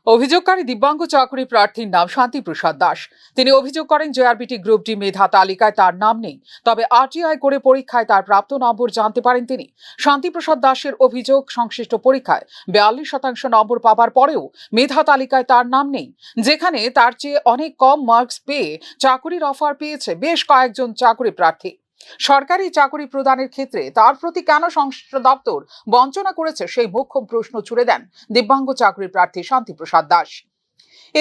অভিযোগকারী দিব্যাঙ্গ চাকরি প্রার্থীর নাম শান্তিপ্রসাদ দাস। তিনি অভিযোগ করেন জেআরবিটি গ্রুপ ডি মেধা তালিকায় তার নাম নেই, তবে আরটিআই করে পরীক্ষায় তার প্রাপ্ত নম্বর জানতে পারেন তিনি। শান্তিপ্রসাদ দাসের অভিযোগ, সংশ্লিষ্ট পরীক্ষায় 42% নম্বর পাবার পরেও মেধা তালিকায় তার নাম নেই, যেখানে তার চেয়ে অনেক কম মার্কস পেয়ে চাকরির অফার পেয়েছে বেশ কয়েকজন চাকরি প্রার্থী। সরকারি চাকরি প্রদানের ক্ষেত্রে তার প্রতি কেন সংশ্লিষ্ট দপ্তর বঞ্চনা করেছে, সেই মোক্ষম প্রশ্ন ছুড়ে দেন দিব্যাঙ্গ চাকরি প্রার্থী শান্তিপ্রসাদ দাস।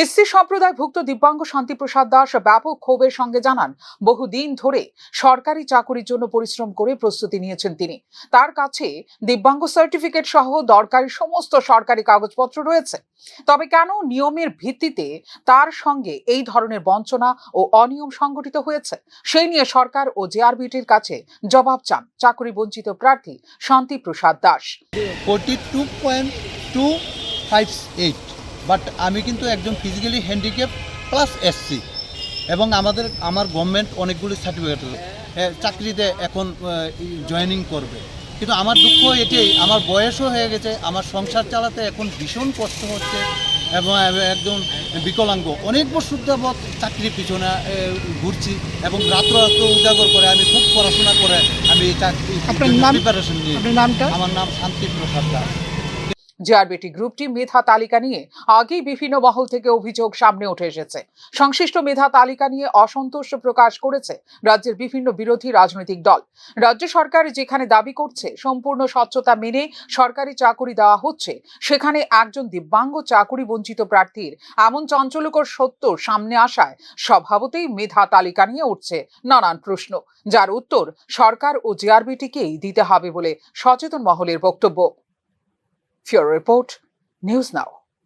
এসসি সম্প্রদায়ভুক্ত দিব্যাঙ্গ শান্তিপ্রসাদ দাস ব্যাপক ক্ষোভের সঙ্গে জানান, বহুদিন ধরে সরকারি চাকরির জন্য পরিশ্রম করে প্রস্তুতি নিয়েছেন তিনি। তার কাছে দিব্যাঙ্গ সার্টিফিকেট সহ দরকারি সমস্ত সরকারি কাগজপত্র রয়েছে, তবে কেন নিয়মের ভিত্তিতে তার সঙ্গে এই ধরনের বঞ্চনা ও অনিয়ম সংগঠিত হয়েছে, সেই নিয়ে সরকার ও জেআরবিটির কাছে জবাব চান চাকরি বঞ্চিত প্রার্থী শান্তিপ্রসাদ দাস। 42.258, বাট আমি কিন্তু একজন ফিজিক্যালি হ্যান্ডিক্যাপ প্লাস এসসি, এবং আমার গভর্নমেন্ট অনেকগুলি সার্টিফিকেট চাকরিতে এখন জয়েনিং করবে, কিন্তু আমার দুঃখ এটাই, আমার বয়সও হয়ে গেছে, আমার সংসার চালাতে এখন ভীষণ কষ্ট হচ্ছে, এবং একজন বিকলাঙ্গ অনেক বছর যাবৎ চাকরির পিছনে ঘুরছি, এবং রাত্র উজাগর করে আমি খুব পড়াশোনা করে আমি এই চাকরি প্রিপারেশন নিয়ে। আমার নাম শান্তিপ্রসাদ দাস। জেআরবিটি গ্রুপটি মেধা তালিকা নিয়ে আগেই বিভিন্ন মহল থেকে অভিযোগ সামনে উঠে এসেছে। সংশ্লিষ্ট মেধা তালিকা নিয়ে অসন্তোষ প্রকাশ করেছে রাজ্যের বিভিন্ন বিরোধী রাজনৈতিক দল। রাজ্য সরকার যেখানে দাবি করছে সম্পূর্ণ স্বচ্ছতা মেনে সরকারি চাকরি দেওয়া হচ্ছে, সেখানে একজন দিব্যাঙ্গ চাকরি বঞ্চিত প্রার্থীর এমন চাঞ্চল্যকর সত্য সামনে আসায় স্বভাবতই মেধা তালিকা নিয়ে উঠছে নানান প্রশ্ন, যার উত্তর সরকার ও জেআরবিটিকেই দিতে হবে বলে সচেতন মহলের বক্তব্য। Bureau Report, News Now.